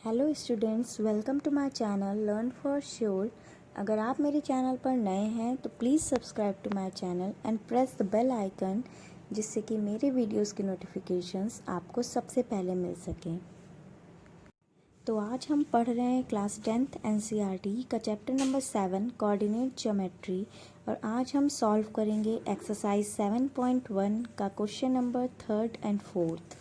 Hello students, welcome to my channel learn for sure. अगर आप मेरे चैनल पर नए हैं तो please subscribe to my channel and press the bell icon, जिससे कि मेरे वीडियोस की नोटिफिकेशंस आपको सबसे पहले मिल सकें। तो आज हम पढ़ रहे हैं क्लास 10th एनसीईआरटी का चैप्टर नंबर 7 कोऑर्डिनेट ज्योमेट्री, और आज हम सॉल्व करेंगे एक्सरसाइज 7.1 का question number 3rd and 4th।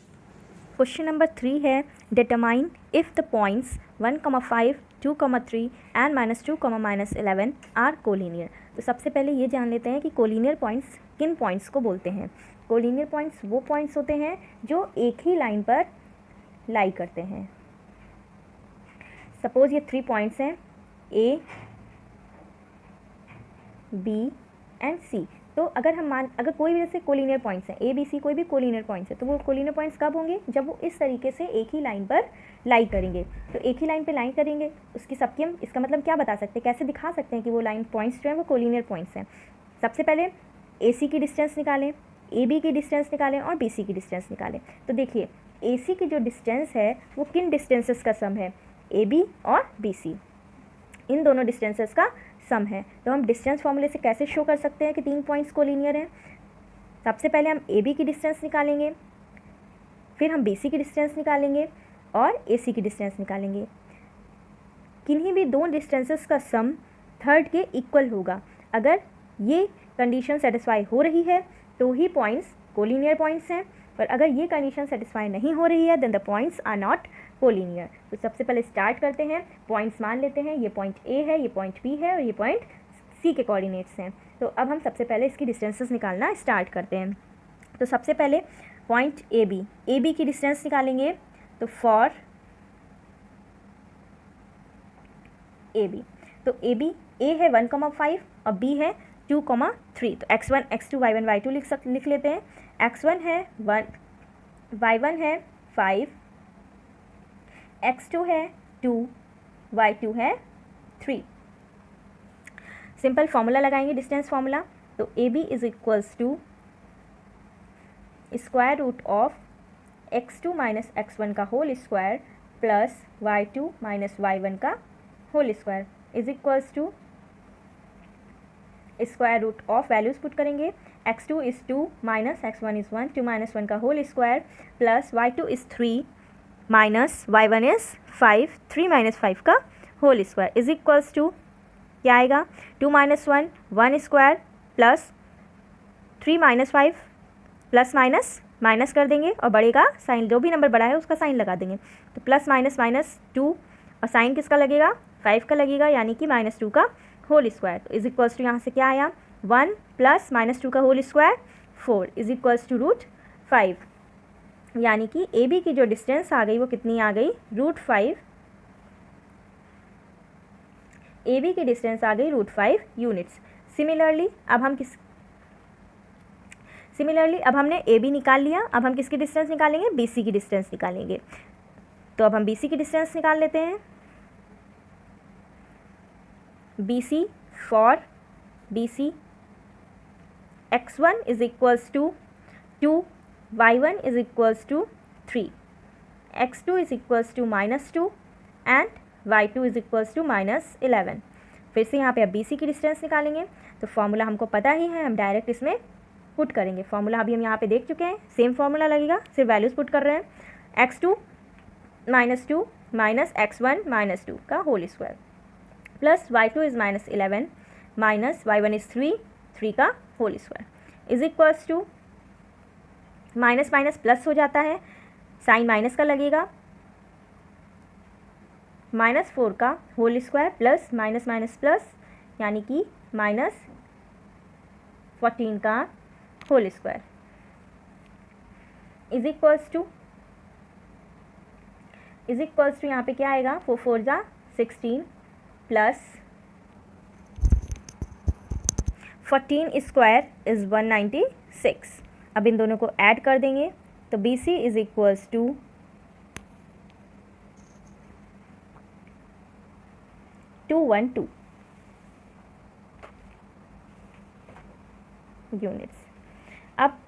Question number 3 है determine if the points 1,5, 2,3 and -2, -11 are collinear. तो सबसे पहले ये जान लेते हैं कि कोलिनियर पॉइंट्स किन पॉइंट्स को बोलते हैं। कोलिनियर पॉइंट्स वो पॉइंट्स होते हैं जो एक ही लाइन पर लाई करते हैं। सपोज ये 3 पॉइंट्स हैं ए, बी एंड सी। तो अगर कोई भी जैसे कोलिनियर पॉइंट्स हैं ए बी सी, कोई भी कोलिनियर पॉइंट्स है, तो वो कोलिनियर पॉइंट्स कब होंगे? जब वो इस तरीके से एक ही लाइन पर लाई करेंगे। तो एक ही लाइन पर लाई करेंगे, उसकी सबकी हम इसका मतलब क्या बता सकते हैं, कैसे दिखा सकते हैं कि वो लाइन पॉइंट्स जो हैं वो कोलिनियर पॉइंट्स हैं। सबसे पहले ए सी की डिस्टेंस निकालें, ए बी की डिस्टेंस निकालें और बी सी की डिस्टेंस निकालें। तो देखिए ए सी की जो डिस्टेंस है वो किन डिस्टेंसेस का सम है? ए बी और बी सी, इन दोनों डिस्टेंसेस का सम है। तो हम डिस्टेंस फॉर्मूले से कैसे शो कर सकते हैं कि 3 पॉइंट्स कोलिनियर हैं? सबसे पहले हम ए बी की डिस्टेंस निकालेंगे, फिर हम बी सी की डिस्टेंस निकालेंगे और ए सी की डिस्टेंस निकालेंगे। किन्हीं भी दो डिस्टेंसेस का सम थर्ड के इक्वल होगा। अगर ये कंडीशन सेटिस्फाई हो रही है तो ही पॉइंट्स कोलिनियर पॉइंट्स हैं, पर अगर ये कंडीशन सेटिस्फाई नहीं हो रही है then the points are not collinear. तो सबसे पहले स्टार्ट करते हैं, पॉइंट्स मान लेते हैं। ये पॉइंट ए है, ये पॉइंट बी है और ये पॉइंट सी के कोऑर्डिनेट्स हैं। तो अब हम सबसे पहले इसकी डिस्टेंसेस निकालना स्टार्ट करते हैं। तो सबसे पहले पॉइंट ए बी की डिस्टेंस निकालेंगे। तो फॉर ए बी, तो ए बी ए है 1,5 और बी है 2,3। तो x1 x2 y1 y2 लिख लेते हैं। x1 है 1, y1 है 5, x2 है 2, y2 है 3। सिंपल फार्मूला लगाएंगे, डिस्टेंस फार्मूला। तो A B is equals to square root of x2 minus x1 का whole square plus y2 minus y1 का whole square is equals to square root of, values put करेंगे। x2 is 2 minus x1 is 1, 2 minus 1 का whole square plus y2 is 3 minus y1 is 5, 3 minus 5 का whole square is equals to क्या आएगा? 2 minus 1 1 square plus 3 minus 5 plus minus minus कर देंगे और बड़े का साइन, जो भी नंबर बड़ा है उसका साइन लगा देंगे। तो प्लस माइनस माइनस 2 और साइन किसका लगेगा? 5 का लगेगा, यानी कि -2 का होल स्क्वायर। तो इज इक्वल्स टू यहाँ से क्या आया? 1 प्लस -2 का whole square 4 is equals to √5, यानी कि ए बी की जो डिस्टेंस आ गई वो कितनी आ गई? √5। ए बी की डिस्टेंस आ गई √5 यूनिट्स। सिमिलरली अब हमने ए बी निकाल लिया। अब हम किसकी डिस्टेंस निकालेंगे? बी सी की डिस्टेंस निकालेंगे। तो अब हम बी सी की डिस्टेंस निकाल लेते हैं। B C, for B C x1 is equals to 2, y1 is equals to 3, x2 is equals to -2 and y2 is equals to -11। फिर से यहाँ पे अब बी सी की डिस्टेंस निकालेंगे। तो फॉर्मूला हमको पता ही है, हम डायरेक्ट इसमें पुट करेंगे। फॉर्मूला अभी हम यहाँ पे देख चुके हैं, सेम फॉर्मूला लगेगा, सिर्फ वैल्यूज पुट कर रहे हैं। x2 -2 माइनस x1 -2 का whole square plus y2 is -11 minus y1 is 3 का whole square is equals to minus minus plus हो जाता है, साइन माइनस का लगेगा, -4 का whole square plus minus minus plus, यानी कि -14 का whole square is equals to यहाँ पे क्या आएगा? 4 4 जा 16 प्लस 14 स्क्वायर इज़ 196। अब इन दोनों को ऐड कर देंगे तो B C is equals to 212 units. अब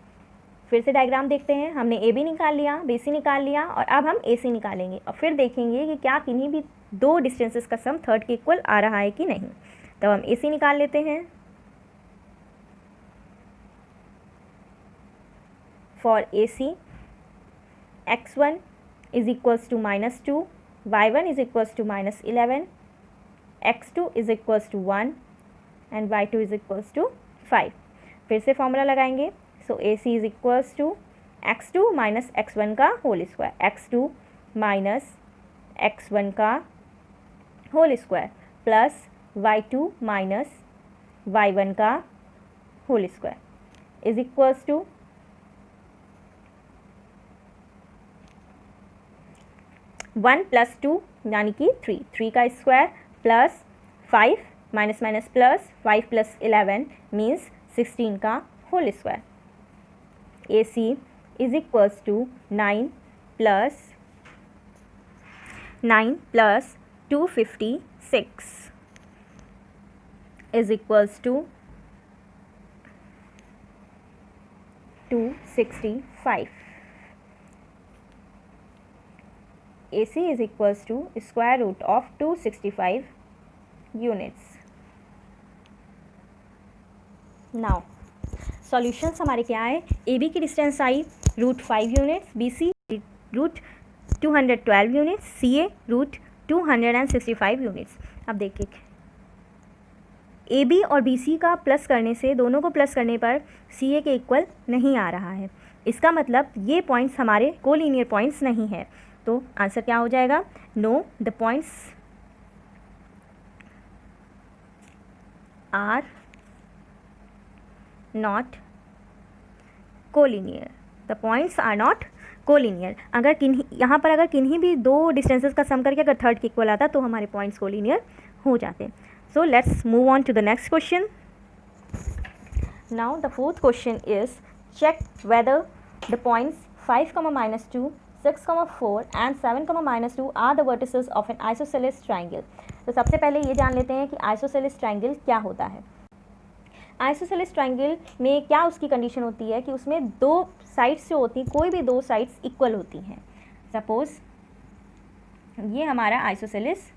फिर से डायग्राम देखते हैं। हमने ए बी निकाल लिया, बी सी निकाल लिया और अब हम ए सी निकालेंगे और फिर देखेंगे कि क्या किन्हीं भी दो डिस्टेंसेस का सम थर्ड के इक्वल आ रहा है कि नहीं। तब हम ए सी निकाल लेते हैं। For A C x1 is equals to -2, y1 is equals to -11, x2 is equals to 1 and y2 is equals to 5। फिर से फॉर्मूला लगाएंगे। So A C is equals to x2 minus x1 का whole square, x2 minus x1 का whole square plus y2 minus y1 का whole square is equals to 1 plus 2 यानी कि 3 का square plus 5 minus minus plus 5 plus 11 means 16 का whole square. A C is equals to 9 plus 256 is equals to 265। AC is equals to square root of 265 units। Now solutions हमारे क्या आए, AB की distance आई √5 units, BC √212 units, CA √265 units. अब देखिए AB और BC का plus करने से, दोनों को प्लस करने पर CA के इक्वल नहीं आ रहा है। इसका मतलब ये पॉइंट्स हमारे कोलिनियर पॉइंट्स नहीं है। तो आंसर क्या हो जाएगा, no the points are not collinear. The points are not collinear. अगर यहाँ पर अगर किन्हीं भी दो डिस्टेंसेस का सम करके अगर थर्ड के इक्वल आता तो हमारे पॉइंट्स कोलिनियर हो जाते। So let's move on to the next question. Now the fourth question is check whether the points 5, -2, 6, 4 and 7, -2 are the vertices of an isosceles triangle। तो सबसे पहले ये जान लेते हैं कि isosceles triangle क्या होता है। isosceles triangle में क्या उसकी कंडीशन होती है कि उसमें दो साइड्स जो होती हैं, कोई भी दो साइड्स इक्वल होती हैं। सपोज ये हमारा isosceles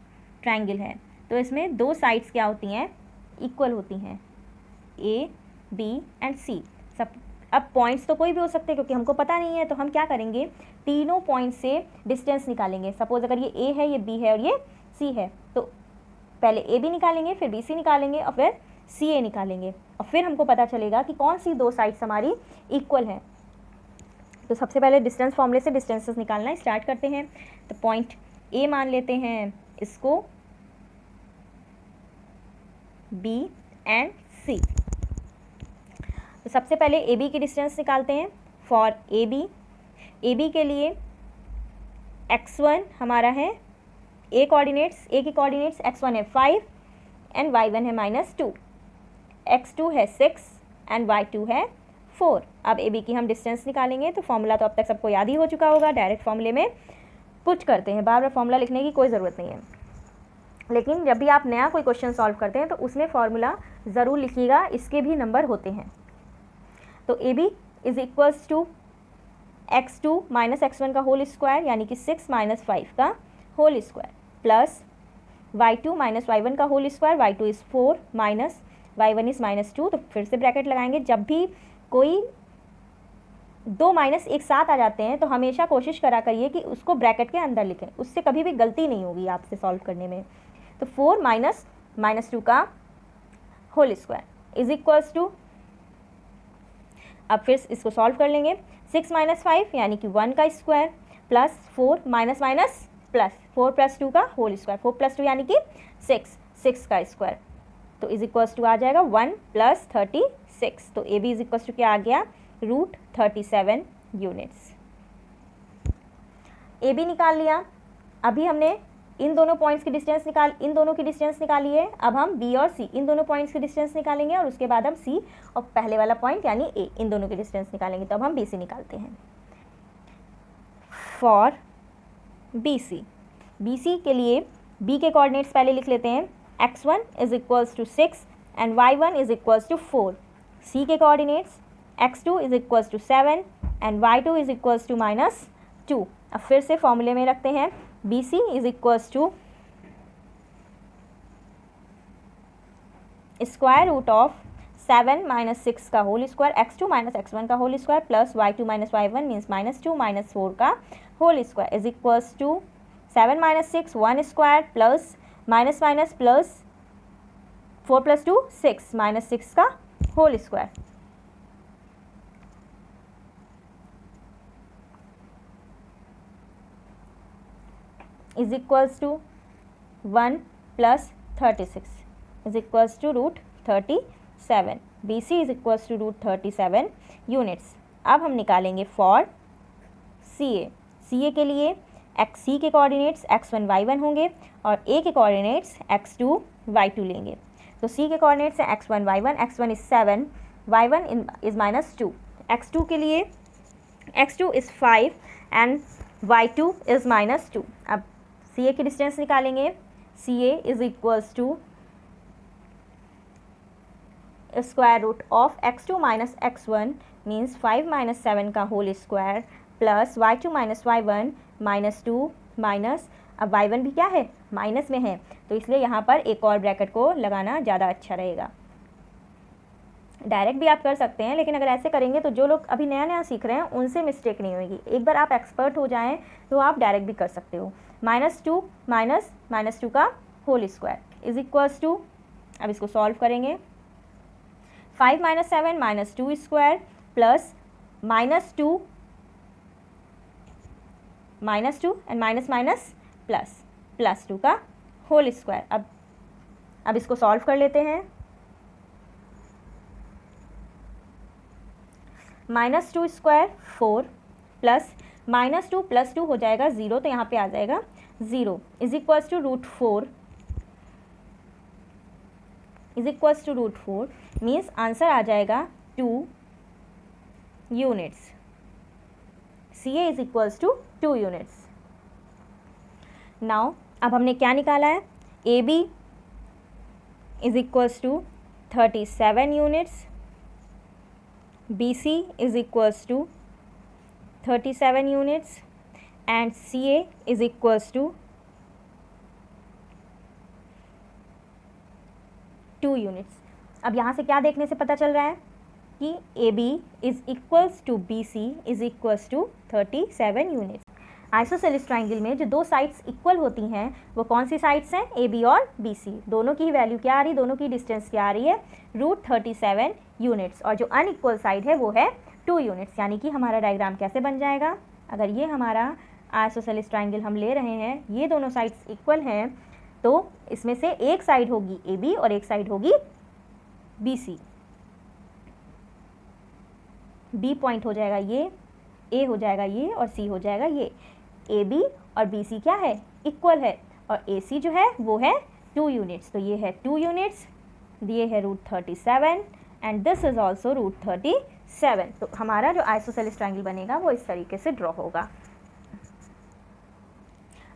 triangle है, तो इसमें दो साइड्स क्या होती हैं, इक्वल होती हैं, A, B एंड C। सब अब पॉइंट्स तो कोई भी हो सकते हैं क्योंकि हमको पता नहीं है, तो हम क्या करेंगे, तीनों पॉइंट से डिस्टेंस निकालेंगे। सपोज अगर ये A है, ये B है और ये C है, तो पहले AB निकालेंगे, फिर BC निकालेंगे और फिर CA निकालेंगे और फिर हमको पता चलेगा कि कौन सी दो साइड्स हमारी इक्वल हैं। तो सबसे पहले डिस्टेंस फॉर्मूले से डिस्टेंसेस निकालना स्टार्ट करते हैं। तो पॉइंट A मान लेते हैं इसको B एंड C। तो सबसे पहले AB की डिस्टेंस निकालते हैं। फॉर AB के लिए x1 हमारा है A कोऑर्डिनेट्स, A के कोऑर्डिनेट्स x1 है 5 एंड y1 है -2, x2 है 6 एंड y2 है 4। अब AB की हम डिस्टेंस निकालेंगे। तो फॉर्मूला तो अब तक सबको याद ही हो चुका होगा, डायरेक्ट फॉर्मूले में पुट करते हैं, बार बार फॉर्मूला लिखने की कोई ज़रूरत नहीं है। लेकिन जब भी आप नया कोई क्वेश्चन सॉल्व करते हैं तो उसमें फॉर्मूला ज़रूर लिखिएगा, इसके भी नंबर होते हैं। तो AB is equals to x2 minus x1 का होल स्क्वायर यानी कि 6 माइनस 5 का whole square plus y2 minus y1 का whole square, y2 is 4 minus y1 is -2। तो फिर से ब्रैकेट लगाएंगे। जब भी कोई दो माइनस एक साथ आ जाते हैं तो हमेशा कोशिश करा करिए कि उसको ब्रैकेट के अंदर लिखें, उससे कभी भी गलती नहीं होगी आपसे सॉल्व करने में। तो 4 माइनस -2 का whole square is equals to, अब फिर इसको सॉल्व कर लेंगे, 6 माइनस 5 यानी कि 1 का square plus 4 minus minus plus 4 plus 2 का होल स्क्वायर, 4 प्लस 2 यानी कि 6 का स्क्वायर। तो इज इक्वल्स टू आ जाएगा 1 प्लस 36। तो AB इज इक्वल्स टू क्या आ गया, √37 यूनिट्स। AB निकाल लिया। अभी हमने इन दोनों पॉइंट्स की डिस्टेंस इन दोनों की डिस्टेंस निकाली है। अब हम B और C इन दोनों पॉइंट्स की डिस्टेंस निकालेंगे और उसके बाद हम C और पहले वाला पॉइंट यानी A इन दोनों की डिस्टेंस निकालेंगे। तब हम BC निकालते हैं। फॉर BC के लिए B के कोऑर्डिनेट्स पहले लिख लेते हैं, x1 is equals to 6 and y1 is equals to 4। C के coordinates x2 is equals to 7 and y2 is equals to -2। अब फिर से फॉर्मूले में रखते हैं, BC is equals to square root of 7 - 6 का होल स्क्वायर, x2 - x1 का whole square plus y2 - y1 means -2 - 4 का whole square is equals to 7 - 6 1 square plus minus minus plus 4 + 2 6 -6 का whole square is equals to 1 + 36 is equals to √37। BC is equals to √37 units. अब हम निकालेंगे for CA। CA के लिए C के coordinates x1 y1 होंगे और A के कोऑर्डिनेट्स x2 y2 लेंगे। तो C के कोऑर्डिनेट्स हैं x1 y1, x1 is 7, y1 is -2, x2 के लिए x2 is 5 and y2 is -2। अब CA की डिस्टेंस निकालेंगे, CA is equals to square root of x2 - x1 means 5 - 7 का whole square plus y2 - y1 -2 minus, अब y1 भी क्या है, माइनस में है, तो इसलिए यहाँ पर एक और ब्रैकेट को लगाना ज़्यादा अच्छा रहेगा। डायरेक्ट भी आप कर सकते हैं, लेकिन अगर ऐसे करेंगे तो जो लोग अभी नया नया सीख रहे हैं उनसे मिस्टेक नहीं होगी। एक बार आप एक्सपर्ट हो जाएं तो आप डायरेक्ट भी कर सकते हो। -2 -2 का whole square is equals to, अब इसको सॉल्व करेंगे, 5 - 7 -2 square plus -2 and minus minus plus +2 का होल स्क्वायर। अब इसको सॉल्व कर लेते हैं, -2 स्क्वायर 4 प्लस -2 + 2 हो जाएगा 0, तो यहाँ पे आ जाएगा 0 is equals to √4 is equals to √4 means answer आ जाएगा 2 units. CA is equals to 2 units. Now अब हमने क्या निकाला है, AB is equals to 37 units, BC is equals to 37 units and CA is equals to 2 units. अब यहाँ से क्या देखने से पता चल रहा है कि AB is equals to BC is equals to 37 units. Isosceles triangle में जो दो साइड्स इक्वल होती हैं वो कौन सी साइड्स हैं, AB और BC। दोनों की वैल्यू क्या आ रही है, दोनों की डिस्टेंस क्या आ रही है, √37 यूनिट्स, और जो अनइक्वल साइड है वो है 2 यूनिट्स। यानी कि हमारा डायग्राम कैसे बन जाएगा, अगर ये हमारा आइसोसेलेस ट्राइंगल हम ले रहे हैं, ये दोनों साइड्स इक्वल हैं, तो इसमें से एक साइड होगी AB और एक साइड होगी BC। B पॉइंट हो जाएगा ये, A हो जाएगा ये और C हो जाएगा ये। AB और BC क्या है, इक्वल है, और AC जो है वो है 2 यूनिट्स। तो ये है 2 यूनिट्स, ये है √37 एंड दिस इज ऑल्सो √37। तो हमारा जो आइसोसेलेस ट्राइंगल बनेगा वो इस तरीके से ड्रॉ होगा।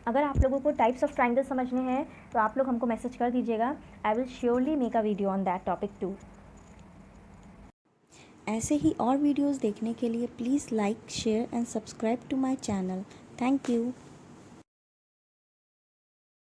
अगर आप लोगों को टाइप्स ऑफ ट्राइंगल समझने हैं तो आप लोग हमको मैसेज कर दीजिएगा, I will surely make a video on that topic too. ऐसे ही और वीडियोस देखने के लिए please like, share and subscribe to my channel. Thank you.